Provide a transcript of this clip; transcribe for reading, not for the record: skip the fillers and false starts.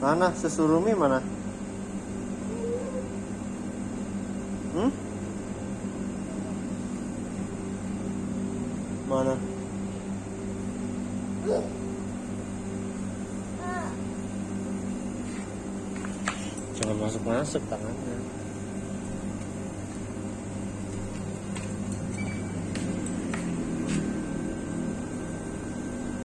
Mana susu Rumi mana? Mana? Jangan masuk-masuk tangannya.